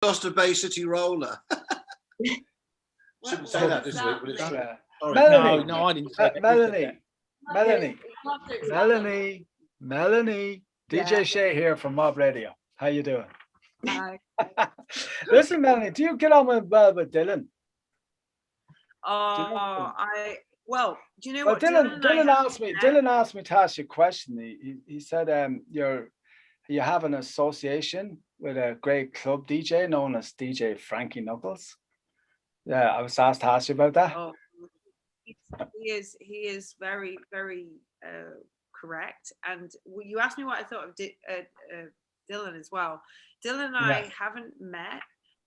lost a Bay City roller. Shouldn't say that this week, but it's true. Melanie, no, I didn't say Melanie, DJ Yeah. Shea here from Mob Radio. How you doing? Hi. Listen, Melanie, do you get on with Dylan? Well, do you know Well, what Dylan asked me to ask you a question. He said you have an association with a great club DJ known as DJ Frankie Knuckles. Yeah, I was asked to ask you about that. Oh, he is very, very correct. And you asked me what I thought of Dylan as well. Dylan and I haven't met,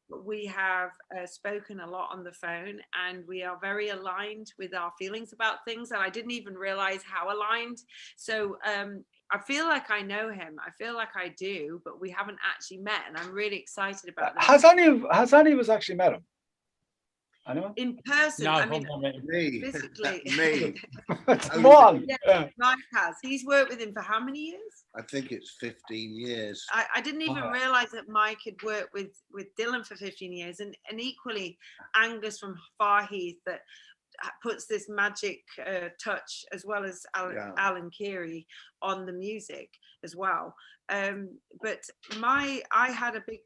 but we have spoken a lot on the phone, and we are very aligned with our feelings about things. And I didn't even realize how aligned. So I feel like I know him. I feel like I do, but we haven't actually met, and I'm really excited about that. Has any of us actually met him? Anyone? In person? No, I mean, Me. physically. Me. Come on. Yeah, Mike has. He's worked with him for how many years? I think it's 15 years. I didn't even realize that Mike had worked with Dylan for 15 years, and equally Angus from Farheath that puts this magic touch, as well as Alan Keary on the music as well. But I had a big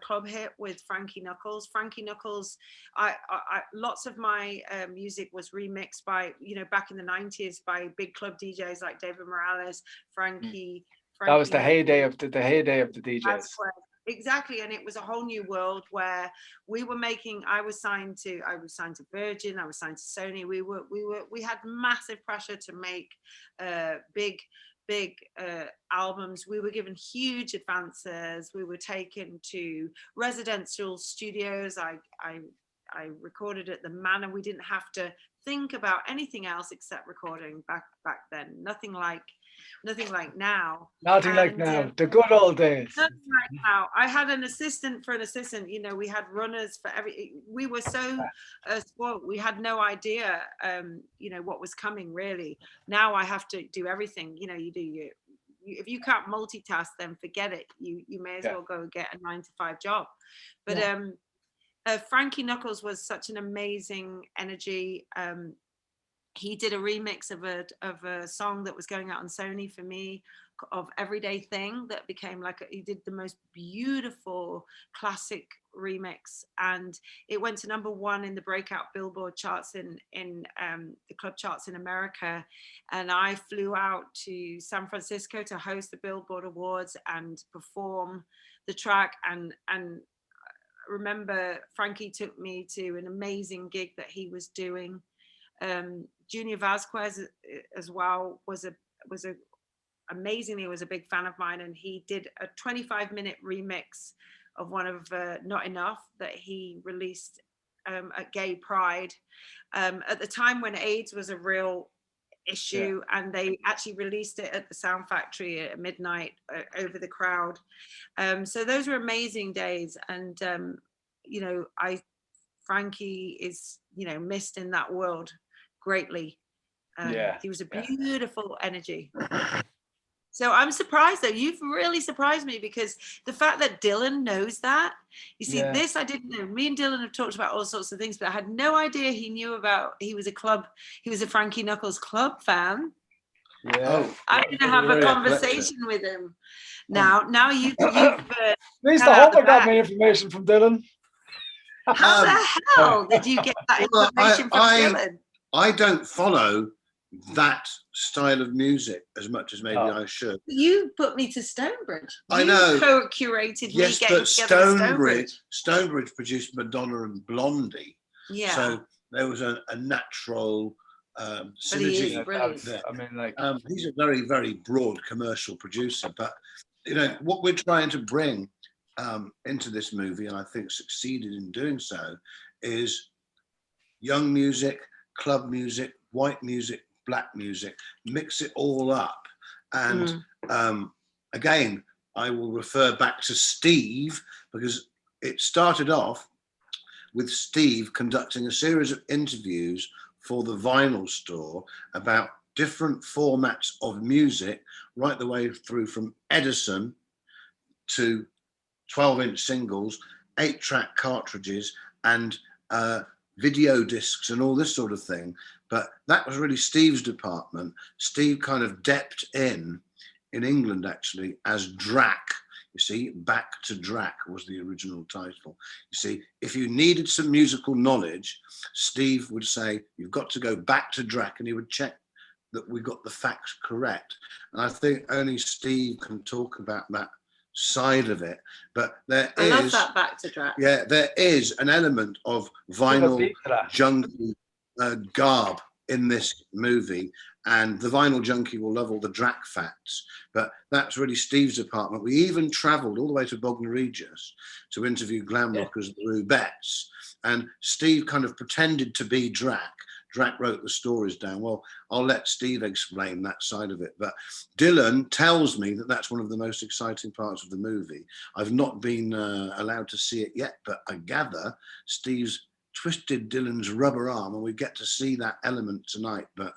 club hit with Frankie Knuckles. Frankie Knuckles, I lots of my music was remixed by, back in the 90s by big club DJs like David Morales, Frankie. That was the heyday of the DJs. Exactly, and it was a whole new world where we were making. I was signed to Virgin. I was signed to Sony. We had massive pressure to make big albums. We were given huge advances. We were taken to residential studios. I recorded at the Manor. We didn't have to think about anything else except recording back then. Nothing like now. Nothing like now. The good old days. Nothing like now. I had an assistant for an assistant. We had runners for every. We were so spoiled. We had no idea, what was coming really. Now I have to do everything. If you can't multitask, then forget it. You may as well go get a 9-to-5 job. But Frankie Knuckles was such an amazing energy. He did a remix of a song that was going out on Sony for me, of Everyday Thing, that became he did the most beautiful classic remix, and it went to #1 in the breakout Billboard charts in the club charts in America. And I flew out to San Francisco to host the Billboard Awards and perform the track, and remember Frankie took me to an amazing gig that he was doing. Junior Vasquez as well was amazingly was a big fan of mine, and he did a 25-minute remix of one of Not Enough that he released at Gay Pride at the time when AIDS was a real issue, and they actually released it at the Sound Factory at midnight over the crowd. So those were amazing days, and Frankie is missed in that world greatly. He was a beautiful energy. So I'm surprised though. You've really surprised me, because the fact that Dylan knows that. You see, this I didn't know. Me and Dylan have talked about all sorts of things, but I had no idea he knew about. He was a Frankie Knuckles club fan. I'm going to have a conversation with him now. Now you've at least I hope I got my information from Dylan. How the hell did you get that information from Dylan? I don't follow that style of music as much as maybe I should. You put me to Stonebridge. I know. You curated me getting but together Stonebridge produced Madonna and Blondie. Yeah. So there was a natural synergy there. I mean, he's a very, very broad commercial producer, but what we're trying to bring into this movie, and I think succeeded in doing so, is young music, club music, white music, black music, mix it all up. And again, I will refer back to Steve, because it started off with Steve conducting a series of interviews for the Vinyl Store about different formats of music, right the way through from Edison to 12-inch singles, 8-track cartridges and video discs and all this sort of thing. But that was really Steve's department. Steve kind of depped in England, actually, as Drac. You see, Back to Drac was the original title. You see, if you needed some musical knowledge, Steve would say, you've got to go back to Drac, and he would check that we got the facts correct. And I think only Steve can talk about that side of it. But I love that Back to Drac. Yeah, there is an element of vinyl junkie garb in this movie, and the vinyl junkie will love all the Drac facts, but that's really Steve's department. We even travelled all the way to Bognor Regis to interview glam rockers, the Rubettes, and Steve kind of pretended to be Drac. Drac wrote the stories down. Well, I'll let Steve explain that side of it, but Dylan tells me that that's one of the most exciting parts of the movie. I've not been allowed to see it yet, but I gather Steve's twisted Dylan's rubber arm, and we get to see that element tonight. But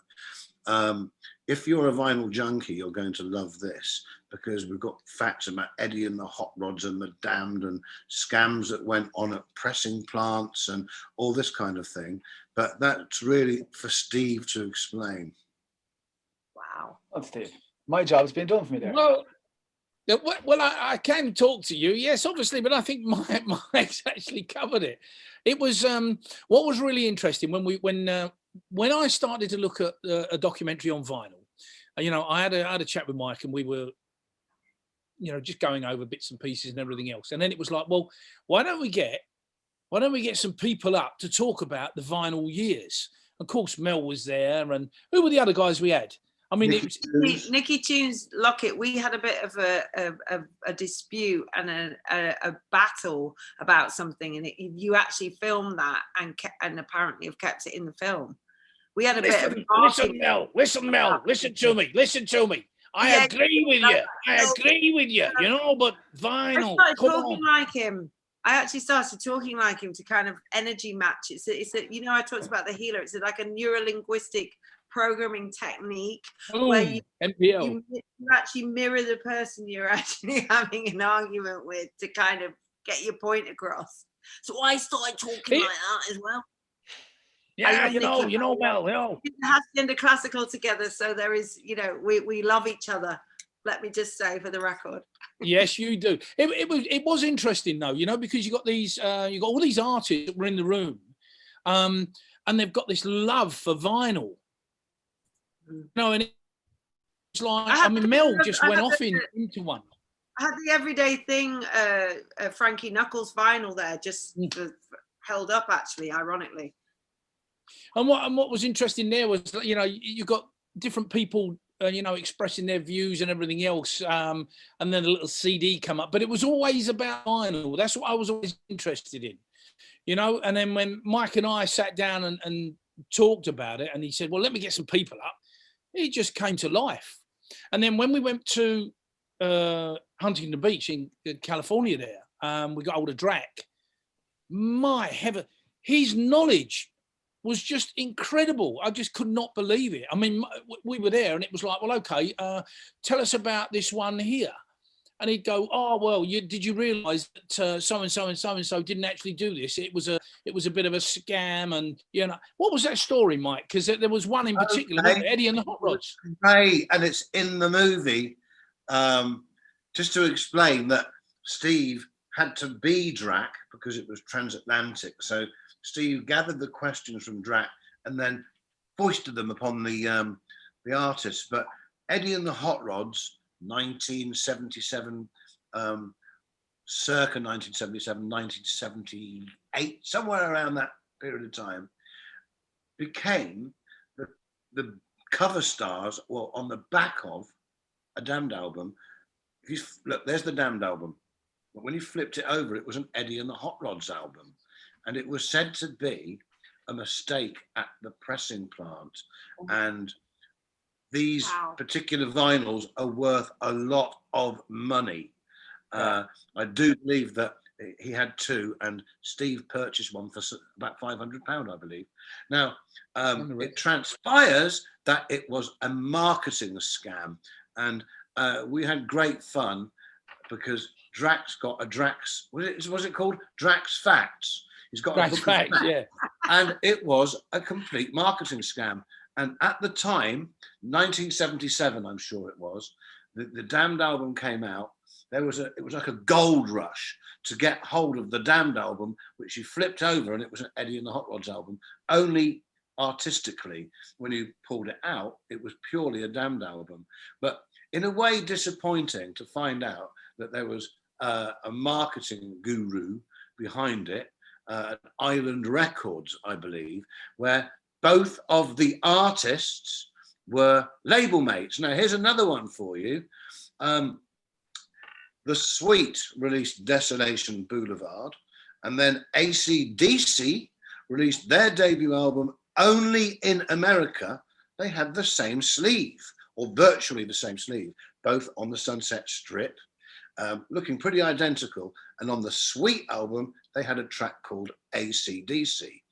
if you're a vinyl junkie, you're going to love this, because we've got facts about Eddie and the Hot Rods and the Damned and scams that went on at pressing plants and all this kind of thing. But that's really for Steve to explain. Wow. Well, Steve, my job's been done for me there. Well, I can talk to you, yes, obviously, but I think Mike's actually covered it. It was what was really interesting when I started to look at a documentary on vinyl. You know, I had a chat with Mike, and we were, you know, just going over bits and pieces and everything else. And then it was like, well, why don't we get some people up to talk about the vinyl years? Of course, Mel was there, and who were the other guys we had? I mean, Nicky Tunes Lockett. We had a bit of a dispute and a battle about something, and you actually filmed that and apparently have kept it in the film. We had a bit of listen, Mel, listen to me. I agree with you. You know, but vinyl. I started talking like him. I actually started talking like him to kind of energy match. It's a you know, I talked about the healer. It's like a neuro-linguistic programming technique where you actually mirror the person you're actually having an argument with to kind of get your point across. So I started talking like that as well. Yeah, you know, Mel, you know. It has to end classical together, so there is, you know, we love each other. Let me just say, for the record. Yes, you do. It was interesting though, you know, because you got all these artists that were in the room, and they've got this love for vinyl. No, and it's like Mel just went off into one. I had the Everyday Thing, Frankie Knuckles vinyl there, just held up actually, ironically. And what was interesting there was, you know, you got different people, you know, expressing their views and everything else, and then a little CD come up, but it was always about vinyl. That's what I was always interested in, you know. And then when Mike and I sat down and talked about it, and he said, well, let me get some people up, it just came to life. And then when we went to Huntington Beach in California there, we got hold of Drac. My heaven, his knowledge was just incredible. I just could not believe it. I mean, we were there, and it was like, well, okay, tell us about this one here. And he'd go, oh, well, did you realise that so-and-so and so-and-so didn't actually do this? It was a bit of a scam. And, you know, what was that story, Mike? Because there was one in particular, Eddie and the Hot Rods. Right, and it's in the movie. Just to explain that Steve had to be Drac because it was transatlantic. So Steve gathered the questions from Drac and then foisted them upon the artists. But Eddie and the Hot Rods, 1977, circa 1977, 1978, somewhere around that period of time, became the cover stars, well, on the back of a Damned album. If you look, there's the Damned album. But when you flipped it over, it was an Eddie and the Hot Rods album. And it was said to be a mistake at the pressing plant. And these particular vinyls are worth a lot of money. I do believe that he had two, and Steve purchased one for about £500, I believe. Now, it transpires that it was a marketing scam. And we had great fun, because Drax got a Drax. Was it called Drax Facts? He's got Drax a book Facts, of facts, yeah. and it was a complete marketing scam. And at the time, 1977, I'm sure it was, the Damned album came out. It was like a gold rush to get hold of the Damned album, which you flipped over, and it was an Eddie and the Hot Rods album. Only artistically, when you pulled it out, it was purely a Damned album. But in a way, disappointing to find out that there was a marketing guru behind it, Island Records, I believe, where both of the artists were label mates. Now, here's another one for you. The Sweet released Desolation Boulevard, and then AC/DC released their debut album only in America. They had the same sleeve, or virtually the same sleeve, both on the Sunset Strip, looking pretty identical. And on the Sweet album, they had a track called AC/DC.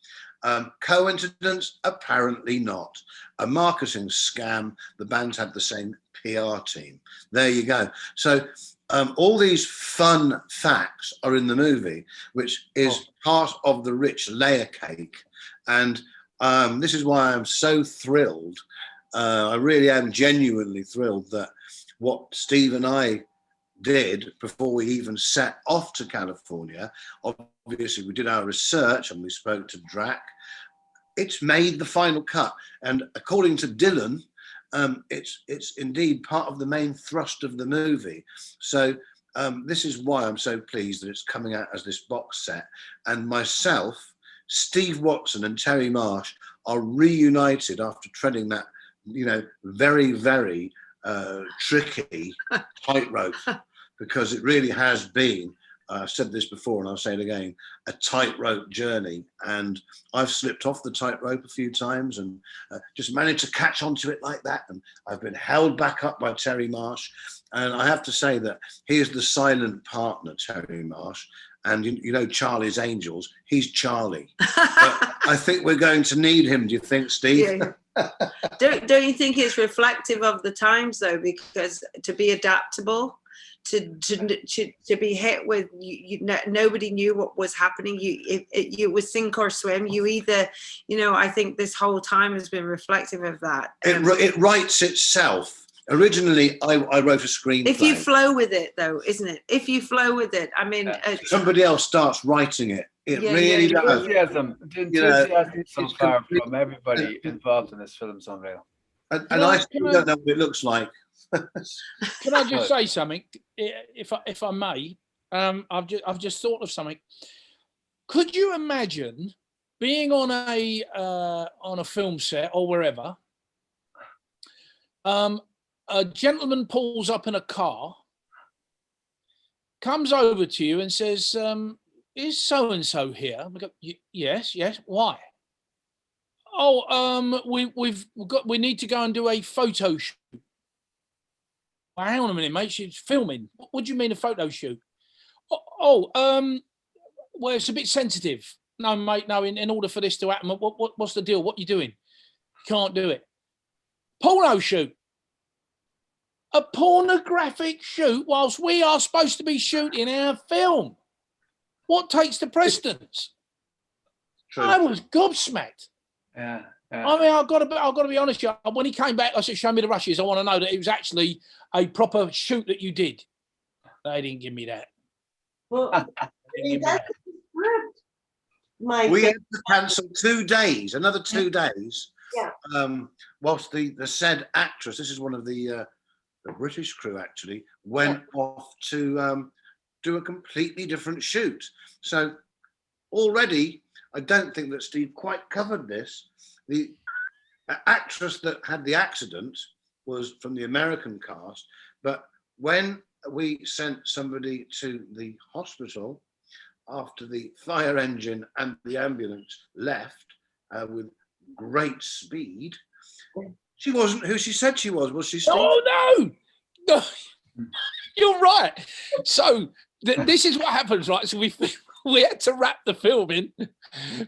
Coincidence? Apparently not. A marketing scam. The bands had the same PR team. There you go. So all these fun facts are in the movie, which is part of the rich layer cake. And this is why I'm so thrilled. I really am genuinely thrilled that what Steve and I did before we even set off to California, obviously we did our research and we spoke to Drac. It's made the final cut, and according to Dylan, it's indeed part of the main thrust of the movie. So this is why I'm so pleased that it's coming out as this box set. And myself, Steve Watson and Terry Marsh are reunited after treading that, very, very tricky tightrope, because it really has been, I've said this before and I'll say it again, a tightrope journey. And I've slipped off the tightrope a few times and just managed to catch onto it like that. And I've been held back up by Terry Marsh. And I have to say that he is the silent partner, Terry Marsh. And Charlie's Angels, he's Charlie. But I think we're going to need him, do you think, Steve? Yeah. Don't you think it's reflective of the times, though? Because to be adaptable, to be hit with, nobody knew what was happening. You was sink or swim. You either, I think this whole time has been reflective of that. It writes itself. Originally, I wrote a screenplay. If you flow with it, though, isn't it? If you flow with it, I mean, somebody else starts writing it. It really does. The enthusiasm so far from everybody involved in this film is unreal. And I still don't know what it looks like. Can I just say something, if I may? I've just thought of something. Could you imagine being on a film set or wherever? A gentleman pulls up in a car, comes over to you and says, "Is so and so here?" We go, "Yes. Why?" "Oh, we need to go and do a photo shoot." "Well, hang on a minute, mate. She's filming. What do you mean a photo shoot?" Well, it's a bit sensitive." "No, mate. No. In order for this to happen, what's the deal? What are you doing?" "Can't do it." "Porno shoot." A pornographic shoot whilst we are supposed to be shooting our film. What takes the precedence? True. I was gobsmacked. Yeah. I mean, I've got to be honest. When he came back, I said, "Show me the rushes. I want to know that it was actually a proper shoot that you did." They didn't give me that. Well, we had to cancel 2 days, another 2 days. Yeah. Whilst the said actress, this is one of the British crew actually, went off to do a completely different shoot. So already, I don't think that Steve quite covered this. The actress that had the accident was from the American cast, but when we sent somebody to the hospital after the fire engine and the ambulance left with great speed, she wasn't who she said she was she, Steve? Oh, no. You're right. So this is what happens, right? So we had to wrap the filming.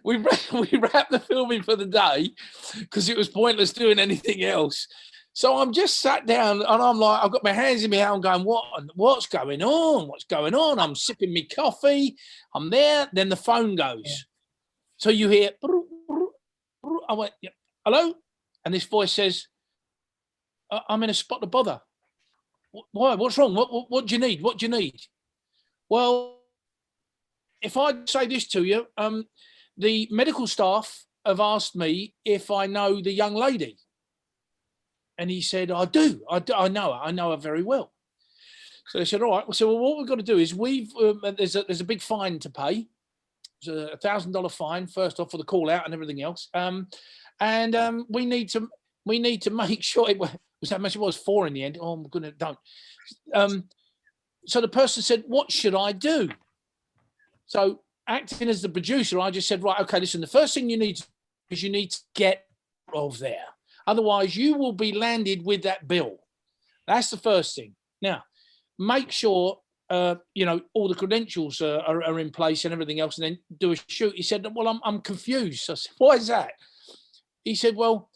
We wrapped the filming for the day because it was pointless doing anything else. So I'm just sat down and I'm like, I've got my hands in my hair. I'm going, what's going on? What's going on? I'm sipping my coffee. I'm there. Then the phone goes. Yeah. So you hear, I went, yeah, hello? And this voice says, I'm in a spot to bother. Why? What's wrong? What do you need? What do you need? Well, if I say this to you, the medical staff have asked me if I know the young lady. And he said, I do. I know her very well. So they said, all right. So what we've got to do is there's a big fine to pay. It's $1,000 fine, first off, for the call out and everything else. We need to make sure it was how much it was, 4 in the end. Oh my goodness, don't. So the person said, what should I do? So acting as the producer, I just said, right, okay, listen, the first thing you need is you need to get out of there. Otherwise, you will be landed with that bill. That's the first thing. Now, make sure, all the credentials are in place and everything else, and then do a shoot. He said, well, I'm confused. I said, why is that? He said, well,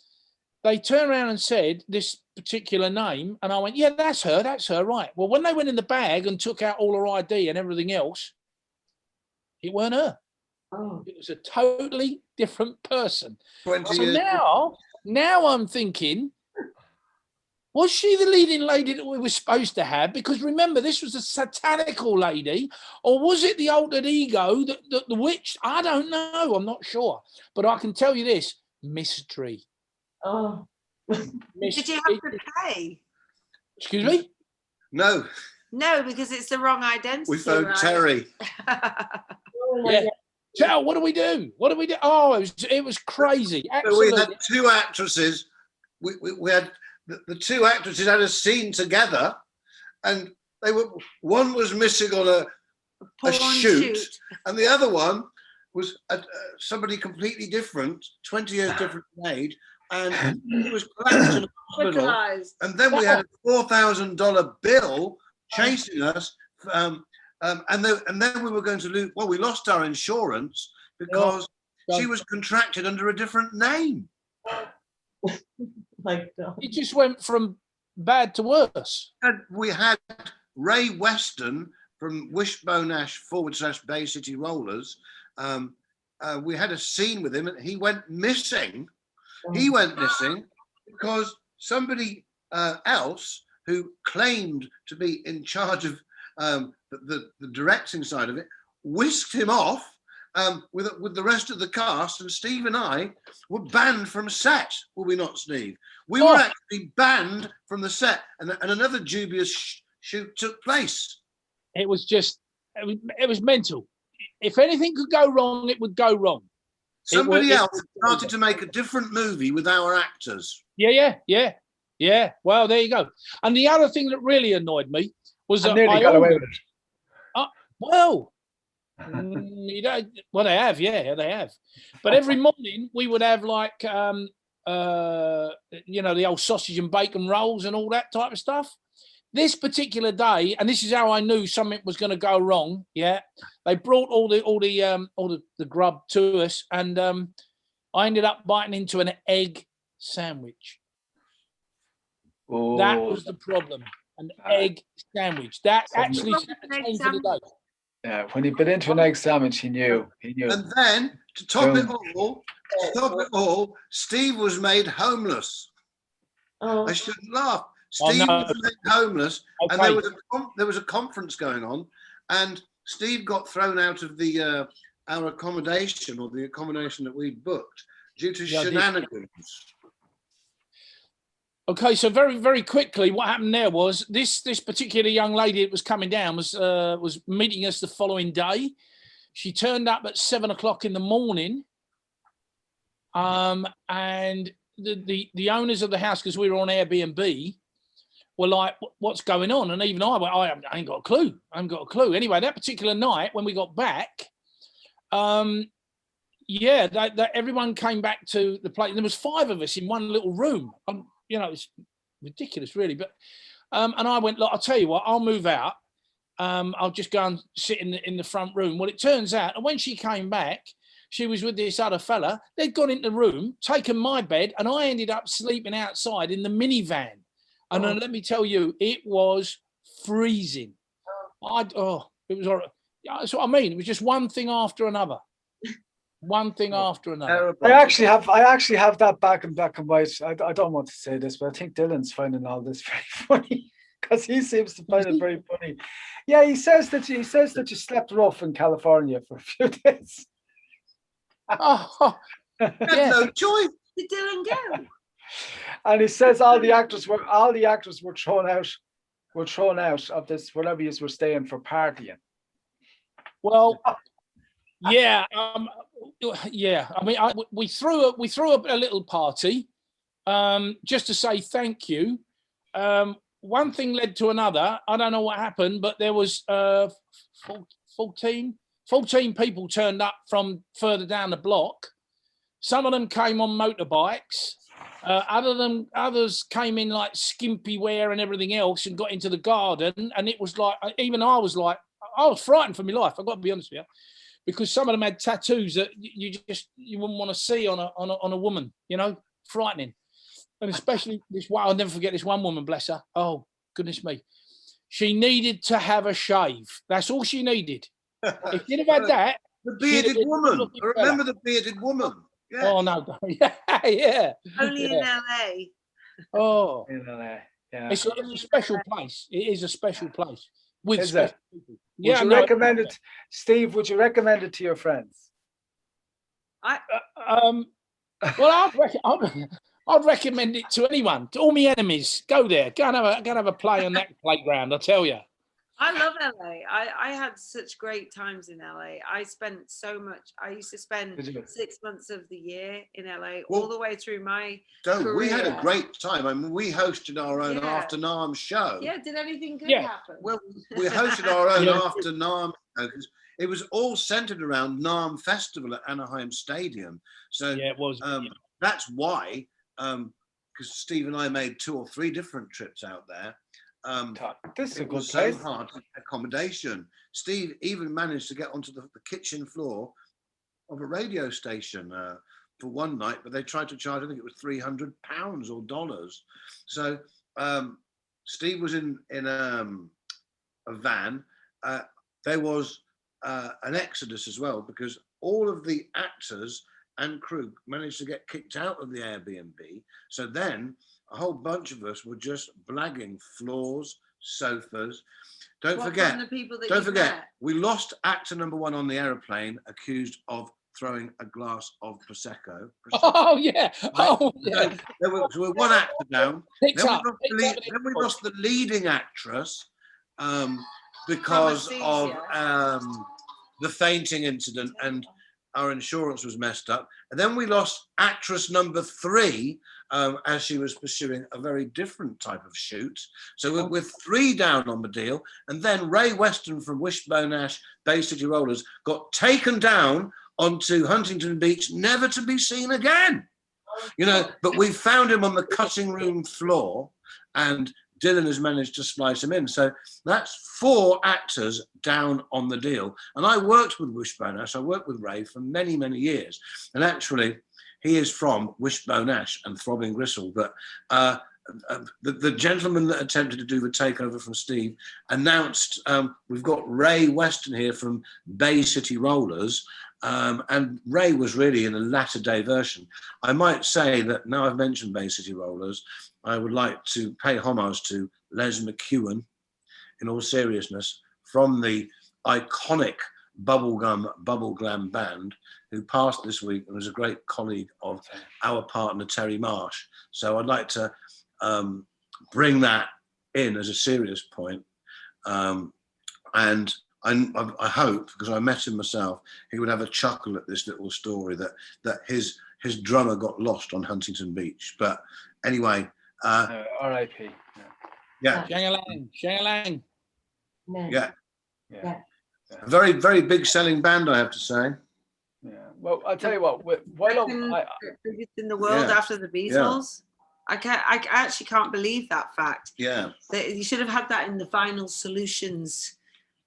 they turned around and said this particular name, and I went, yeah, that's her, right. Well, when they went in the bag and took out all her ID and everything else, it weren't her. Oh. It was a totally different person. So now I'm thinking, was she the leading lady that we were supposed to have? Because remember, this was a satanical lady, or was it the altered ego, the witch? I don't know. I'm not sure. But I can tell you this, mystery. Oh. Mystery. Did you have to pay? Excuse me? No. No, because it's the wrong identity. We phoned Terry. Yeah. Tell, what do we do? Oh, it was crazy. Absolutely. So we had 2 actresses. We had the 2 actresses had a scene together, and one was missing on a shoot, and the other one was somebody completely different, 20 years different in age, and he was collapsed in a hospital. And then we had a $4,000 bill chasing us. And then we were going to lose. Well, we lost our insurance because she was contracted under a different name. It just went from bad to worse. And we had Ray Weston from Wishbone Ash / Bay City Rollers. We had a scene with him, and he went missing. He went missing because somebody else who claimed to be in charge of the directing side of it whisked him off with the rest of the cast, and Steve and I were banned from set. Were we not, Steve? We were actually banned from the set, and another dubious shoot took place. It was mental. If anything could go wrong, it would go wrong. Somebody else started to make a different movie with our actors. Yeah. Well, there you go. And the other thing that really annoyed me was that I got away with it. Well, well, they have, they have. But every morning we would have like, the old sausage and bacon rolls and all that type of stuff. This particular day, and this is how I knew something was going to go wrong. Yeah, they brought all the grub to us, and I ended up biting into an egg sandwich. Oh. That was the problem. An egg sandwich. That actually changed the day. Yeah, when he bit into an egg sandwich, he knew. And then to top it all, Steve was made homeless. Oh. I shouldn't laugh. Steve was made homeless, and there was a conference going on, and Steve got thrown out of the our accommodation, or the accommodation that we'd booked, due to shenanigans. Okay, so very, very quickly, what happened there was this particular young lady that was coming down was meeting us the following day. She turned up at 7 o'clock in the morning, and the owners of the house, because we were on Airbnb, were like, "What's going on?" And even I went, "I ain't got a clue. I haven't got a clue." Anyway, that particular night when we got back, everyone came back to the place. There was 5 of us in one little room. It's ridiculous, really. But and I went, "Look, I'll tell you what, I'll move out. I'll just go and sit in the front room." Well, it turns out, and when she came back, she was with this other fella. They'd gone into the room, taken my bed, and I ended up sleeping outside in the minivan. And then let me tell you, it was freezing. It was all right. That's what I mean. It was just one thing after another. One thing after another. I actually have that back in black and white. I don't want to say this, but I think Dylan's finding all this very funny because he seems to find it very funny. Yeah, he says that you slept rough in California for a few days. Oh, yeah. No choice. Did Dylan go? And he says all the actors were thrown out of this wherever you were staying for partying. Well, yeah, yeah. I mean, we threw a little party, just to say thank you. One thing led to another. I don't know what happened, but there was 14 people turned up from further down the block. Some of them came on motorbikes. Others came in like skimpy wear and everything else and got into the garden. And it was like, even I was frightened for my life. I've got to be honest with you, because some of them had tattoos that you wouldn't want to see on a woman, you know, frightening. And especially this one, I'll never forget this one woman, bless her. Oh, goodness me. She needed to have a shave. That's all she needed. If she'd have had that. The bearded woman. I remember the bearded woman. Yeah. Oh, no. Yeah. Only in LA. Oh. In LA. Yeah. It's a special place. It is a special place. With is special it? people. Would you recommend it, Steve? Would you recommend it to your friends? Well, I'd recommend it to anyone, to all my enemies. Go there. Go and have a play on that playground, I tell you. I love LA. I had such great times in LA. I spent so much. I used to spend 6 months of the year in LA, all the way through my career. We had a great time. I mean, we hosted our own After NARM show. Yeah, did anything good happen? Well, we hosted our own After NARM show because it was all centered around NARM Festival at Anaheim Stadium. So yeah, it was. That's why, because Steve and I made 2 or 3 different trips out there. This is a good place. So hard to get accommodation. Steve even managed to get onto the kitchen floor of a radio station for one night, but they tried to charge, I think it was £300 or dollars. So Steve was in a van. There was an exodus as well, because all of the actors and crew managed to get kicked out of the Airbnb. So then a whole bunch of us were just blagging floors, sofas. Don't forget, we lost actor number 1 on the airplane, accused of throwing a glass of Prosecco. Oh, yeah. Oh, yeah. So we were 1 actor down. Then we lost the leading actress because of the fainting incident, and our insurance was messed up. And then we lost actress number 3 as she was pursuing a very different type of shoot. So we're 3 down on the deal. And then Ray Weston from Wishbone Ash, Bay City Rollers, got taken down onto Huntington Beach, never to be seen again. You know, but we found him on the cutting room floor, and Dylan has managed to splice him in. So that's 4 actors down on the deal. And I worked with Wishbone Ash. I worked with Ray for many, many years. And actually, he is from Wishbone Ash and Throbbing Gristle. But the gentleman that attempted to do the takeover from Steve announced, we've got Ray Weston here from Bay City Rollers. And Ray was really in a latter day version. I might say that now I've mentioned Bay City Rollers, I would like to pay homage to Les McEwen, in all seriousness, from the iconic Bubble Glam band, who passed this week and was a great colleague of our partner Terry Marsh. So I'd like to bring that in as a serious point. And I hope, because I met him myself, he would have a chuckle at this little story that his drummer got lost on Huntington Beach. But anyway, R.I.P. Yeah. Shang-a-lang. Yeah. A very, very big selling band, I have to say. Yeah. Well, I'll tell you what. Biggest in the world after the Beatles. Yeah. I actually can't believe that fact. Yeah. You should have had that in the Vinyl Solutions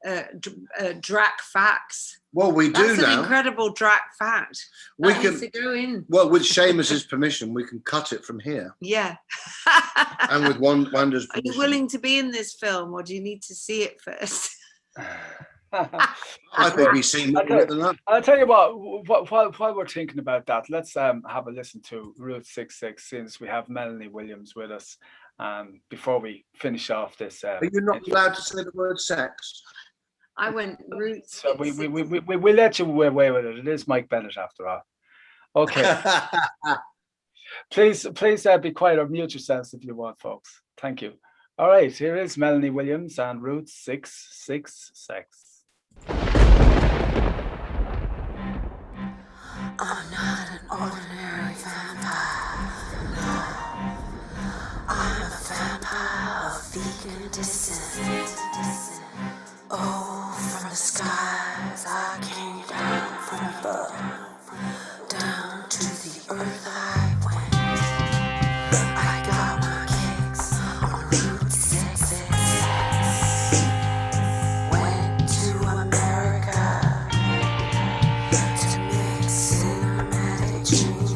DRAC facts. Well, we do That's now. an incredible Drac fact. We That needs to go in. Well, with Seamus's permission, we can cut it from here. Yeah. And with Wanda's permission. Are you willing to be in this film, or do you need to see it first? I think we've seen more than that. I'll tell you what, while we're thinking about that, let's have a listen to Route 66, since we have Melanie Williams with us, before we finish off this. Are you not allowed to say the word sex? I went Route 66. So we let you away with it. It is Mike Bennitt after all. Okay. Please be quiet or mute yourselves if you want, folks. Thank you. All right, here is Melanie Williams and Route 666. I'm not an ordinary vampire. No, I'm a vampire of vegan descent. Oh, from the skies I came down from above, down to the earth I went. I got my kicks on Route 666. Went to America to make cinematic dreams.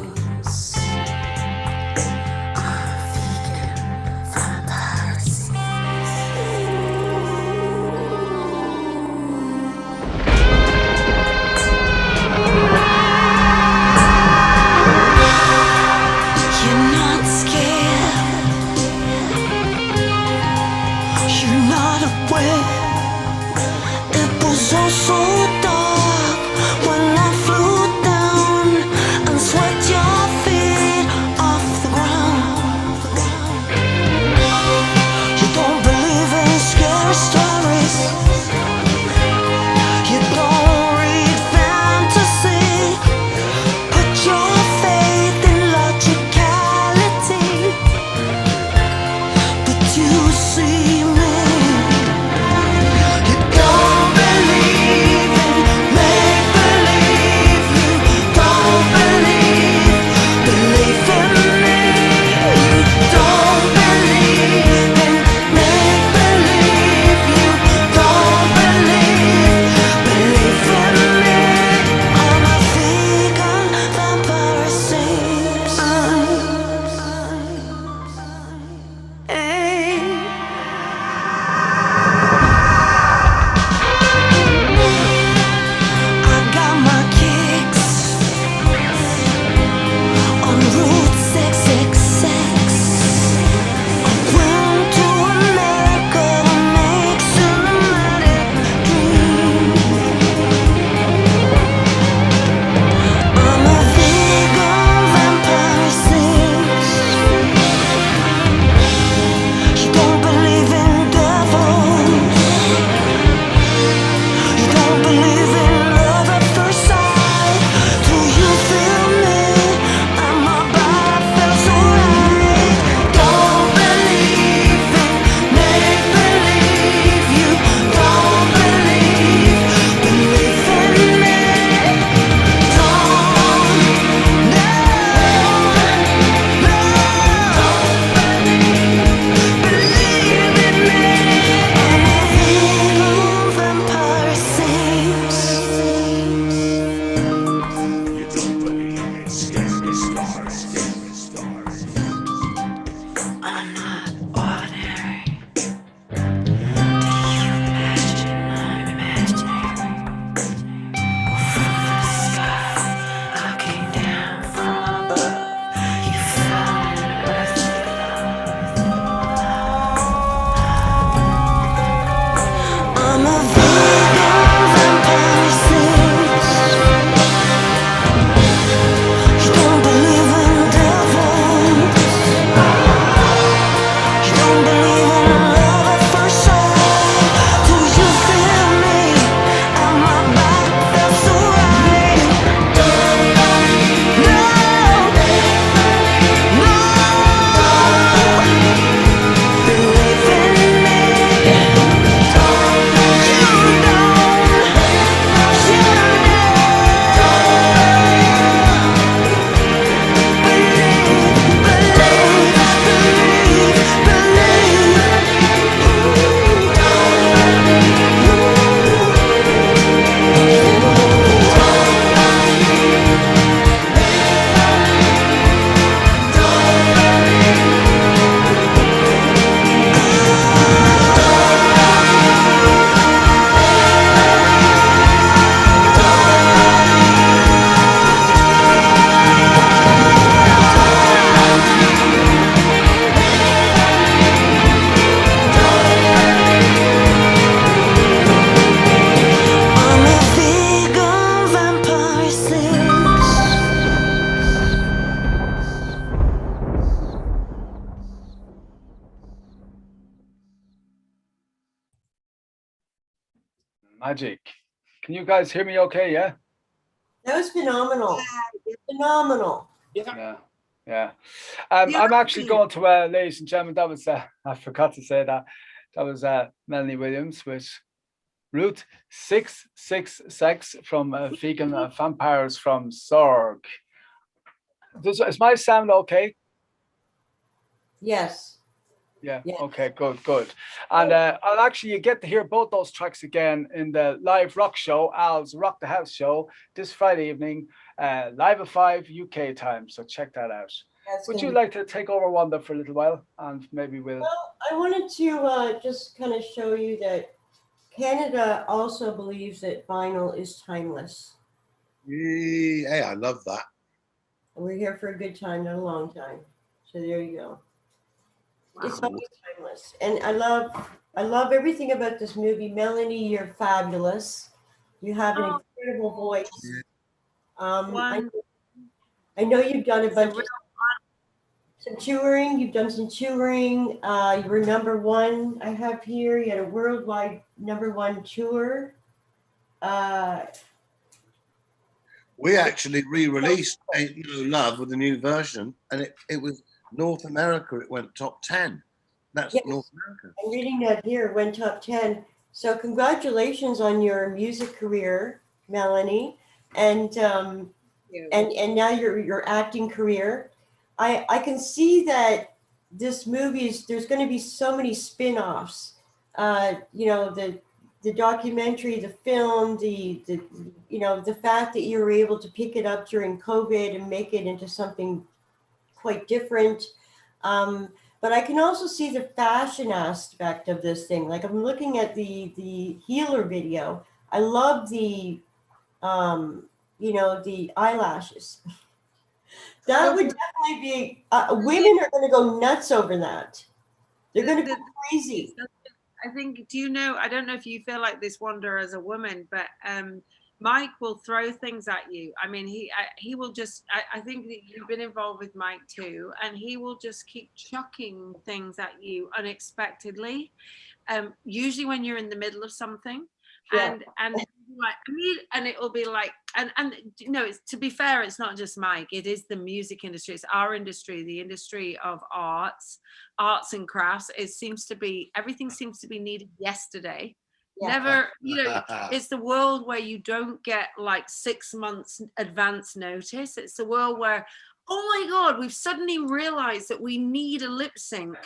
Magic. Can you guys hear me okay? Yeah. That was phenomenal. Phenomenal. Yeah. I'm actually going to, ladies and gentlemen, that was, I forgot to say that. That was Melanie Williams with Route 666 from Vegan Vampires from Zorg. Is my sound okay? Yes. Yeah. Okay, good. And I'll actually get to hear both those tracks again in the live rock show, Al's Rock the House show, this Friday evening, live at 5 UK time. So check that out. Would you like to take over, Wanda, for a little while? And maybe we'll... Well, I wanted to just kind of show you that Canada also believes that vinyl is timeless. Yeah, I love that. We're here for a good time, not a long time. So there you go. Wow. It's always timeless. And I love everything about this movie. Melanie, you're fabulous. You have an incredible voice. I know you've done a bunch of some touring. You've done some touring. You were #1. I have here. You had a worldwide #1 tour. We actually re-released Ain't No Love with a new version, and it was North America. It went top 10. That's North America. I'm reading that here. It went top 10. So congratulations on your music career, Melanie, and now your acting career. I can see that this movie is, there's going to be so many spin-offs. The documentary, the film, the fact that you were able to pick it up during COVID and make it into something quite different. But I can also see the fashion aspect of this thing. Like I'm looking at the Healer video. I love the eyelashes. That would definitely be, women are going to go nuts over that. They're going to go crazy. I think, I don't know if you feel like this, Wanda, as a woman, but Mike will throw things at you. I mean, he will just, I think that you've been involved with Mike too, and he will just keep chucking things at you unexpectedly, usually when you're in the middle of something. Yeah. And it will be like, and it's, to be fair, it's not just Mike, it is the music industry, it's our industry, the industry of arts and crafts. Everything seems to be needed yesterday. Never, it's the world where you don't get like 6 months advance notice. It's the world where, oh my God, we've suddenly realized that we need a lip sync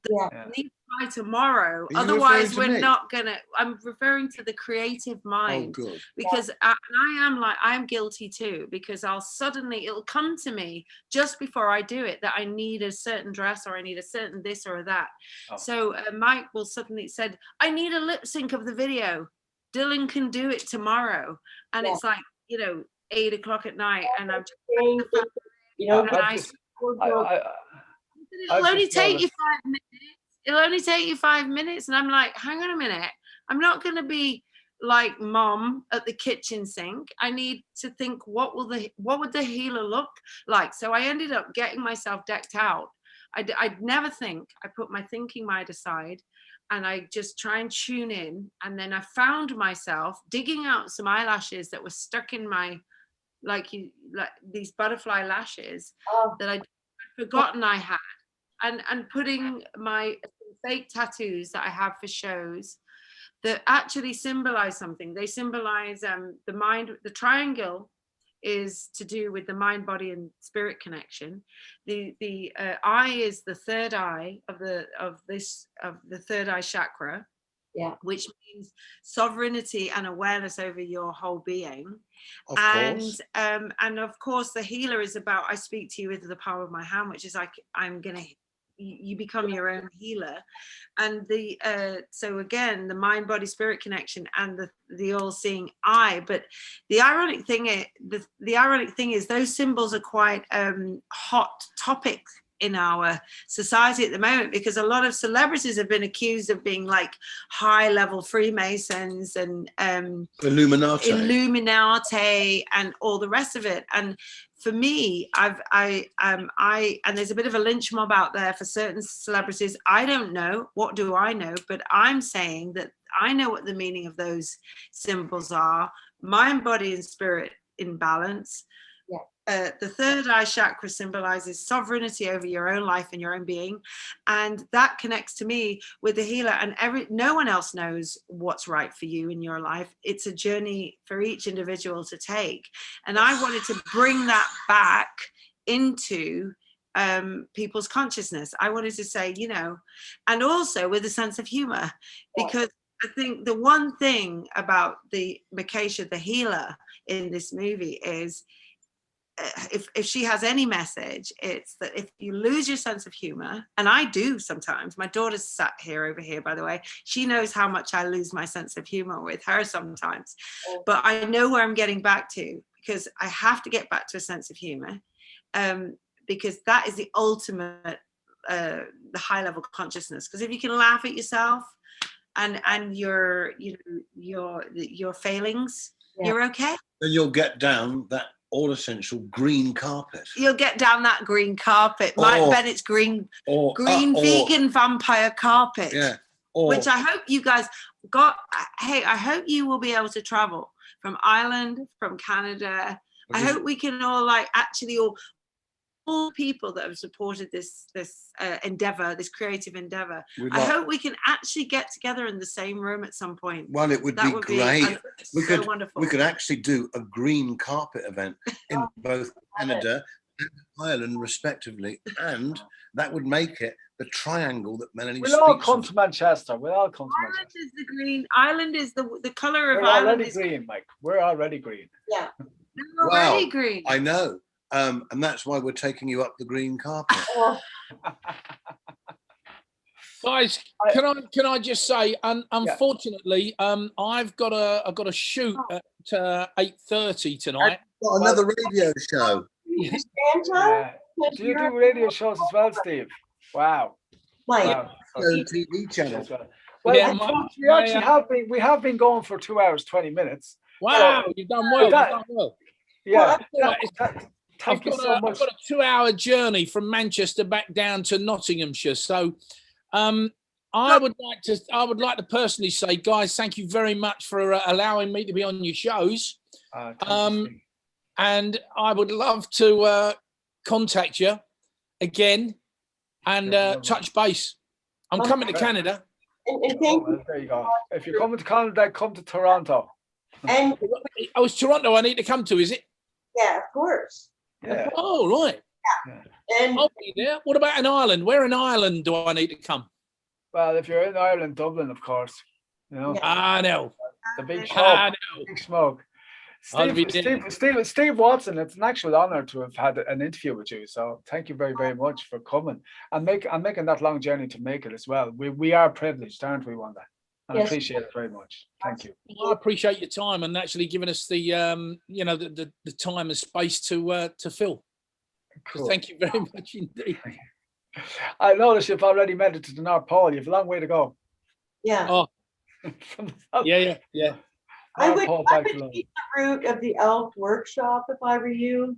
that we need by tomorrow. Otherwise, we're not gonna. I'm referring to the creative mind, because I'm guilty too, because it'll come to me just before I do it that I need a certain dress or I need a certain this or that. So Mike will suddenly said, I need a lip sync of the video. Dylan can do it tomorrow, and it's like 8 o'clock at night, and I'm just, it'll only take you 5 minutes. It'll only take you 5 minutes. And I'm like, hang on a minute. I'm not going to be like mom at the kitchen sink. I need to think, what would the healer look like? So I ended up getting myself decked out. I'd never think. I put my thinking mind aside and I just try and tune in. And then I found myself digging out some eyelashes that were stuck in my, like these butterfly lashes that I'd forgotten I had. And putting my fake tattoos that I have for shows that actually symbolize something. They symbolize the mind. The triangle is to do with the mind, body, and spirit connection. The eye is the third eye of the third eye chakra, which means sovereignty and awareness over your whole being. And of course, the healer is about, I speak to you with the power of my hand, which is like, you become your own healer. And so again, the mind, body, spirit connection and the all-seeing eye. But the ironic thing is those symbols are quite hot topics in our society at the moment, because a lot of celebrities have been accused of being like high-level Freemasons and Illuminati and all the rest of it. And for me, and there's a bit of a lynch mob out there for certain celebrities. I don't know, what do I know? But I'm saying that I know what the meaning of those symbols are. Mind, body, and spirit in balance. The third eye chakra symbolizes sovereignty over your own life and your own being, and that connects to me with the healer. And no one else knows what's right for you in your life. It's a journey for each individual to take, and I wanted to bring that back into people's consciousness. I wanted to say, you know, and also with a sense of humor, because I think the one thing about the Makesha, the healer in this movie, is if she has any message, it's that if you lose your sense of humor, and I do sometimes, my daughter's sat here over here, by the way, she knows how much I lose my sense of humor with her sometimes, but I know where I'm getting back to, because I have to get back to a sense of humor, because that is the ultimate, the high level consciousness. Because if you can laugh at yourself and your failings, you're okay. Then you'll get down that all essential green carpet. You'll get down that green carpet, Mike Bennett's green vegan vampire carpet. Yeah. Which I hope you guys got. Hey, I hope you will be able to travel from Ireland, from Canada. I hope we can all actually all people that have supported this endeavor, this creative endeavor. I hope we can actually get together in the same room at some point. Well, it would be great. Wonderful. We could actually do a green carpet event in both Canada and Ireland, respectively, and that would make it the triangle that Melanie speaks of. We'll all come to Manchester. We'll come to Manchester. Ireland is the green. Ireland is the color of We're Ireland. Already green, Mike. We're already green. Yeah. We're already green. I know. And that's why we're taking you up the green carpet. Guys, can I just say, unfortunately, I've got a shoot at 8:30 tonight. Got another radio show. Yeah. Do you do radio shows as well, Steve? Wow. Wow. TV channel. Well, yeah, we have been going for 2 hours 20 minutes. Wow, you've done well. You've done well. Yeah. I've got a 2-hour journey from Manchester back down to Nottinghamshire. So I would like to personally say, guys, thank you very much for allowing me to be on your shows. And I would love to contact you again and touch base. I'm coming to Canada. And thank you. There you go. If you're coming to Canada, come to Toronto. And it's Toronto I need to come to, is it? yeah, of course. Yeah. Oh, right. Yeah. And I'll be there. What about in Ireland? Where in Ireland do I need to come? Well, if you're in Ireland, Dublin, of course. You know. I know. The big smoke. I know. Big smoke. Steve Watson, it's an actual honor to have had an interview with you. So thank you very, very much for coming and making that long journey to make it as well. We are privileged, aren't we, Wanda? And I appreciate it very much. Thank you. I appreciate your time and actually giving us the the time and space to fill. Cool. So thank you very much indeed. I noticed you've already made it to the North Pole. You've a long way to go. Yeah. Oh. Yeah. I would take the route of the elf workshop if I were you.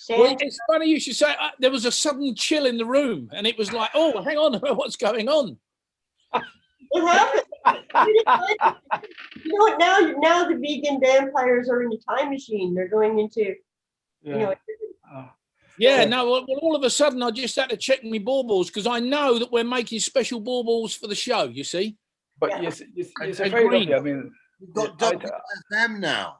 Well, it's funny you should say. There was a sudden chill in the room, and it was like, "Oh, hang on, what's going on?" What happened? You know what? Now the vegan vampires are in the time machine. They're going into, Well, all of a sudden, I just had to check my baubles because I know that we're making special baubles for the show. You see, but it's very lovely. I mean, we've got them now.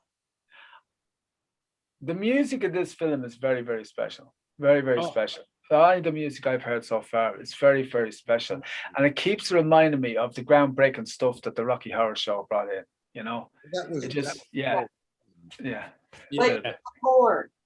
The music of this film is very, very special. Very, very special. The music I've heard so far is very, very special, and it keeps reminding me of the groundbreaking stuff that the Rocky Horror Show brought in. You know,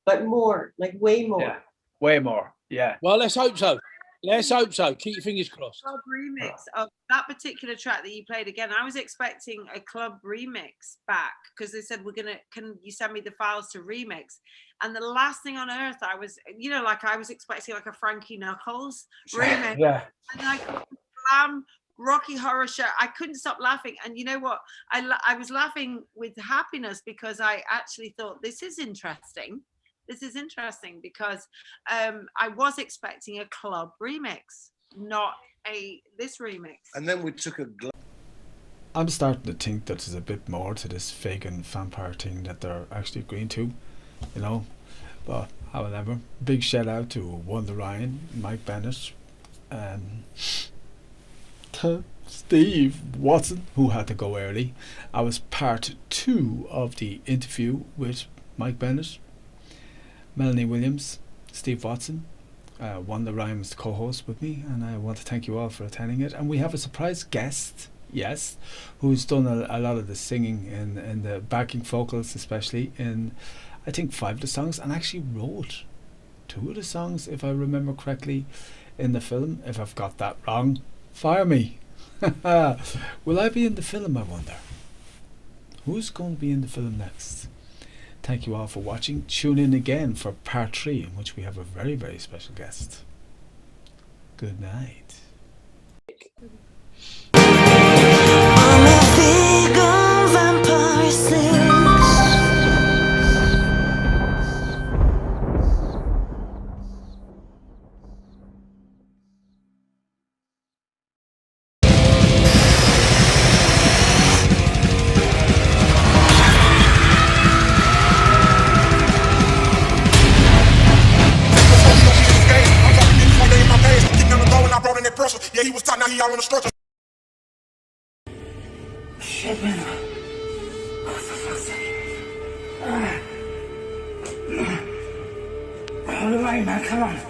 but more, like way more. Yeah, way more. Yeah. Well, let's hope so. Let's hope so. Keep your fingers crossed. Club remix of that particular track that you played again. I was expecting a club remix back because they said can you send me the files to remix? And the last thing on earth I was expecting like a Frankie Knuckles remix. Yeah. And I glam Rocky Horror Show. I couldn't stop laughing. And you know what? I was laughing with happiness because I actually thought this is interesting. This is interesting because I was expecting a club remix, not this remix. And then we took a I'm starting to think that there's a bit more to this vegan vampire thing that they're actually agreeing to, you know. But however, big shout out to Wanda Ryan, Mike Bennitt, and to Steve Watson, who had to go early. I was part 2 of the interview with Mike Bennitt, Melanie Williams, Steve Watson. Wanda Ryan was the co-host with me, and I want to thank you all for attending it. And we have a surprise guest, yes, who's done a lot of the singing and the backing vocals, especially in, I think, 5 of the songs, and actually wrote 2 of the songs, if I remember correctly, in the film. If I've got that wrong, fire me. Will I be in the film, I wonder? Who's going to be in the film next? Thank you all for watching. Tune in again for part 3, in which we have a very, very special guest. Good night. I'm a vegan vampire slayer. Yeah, he was tight, now he out on the structure. Shit, man. Oh, for fuck's sake. Hold it right, man, come on.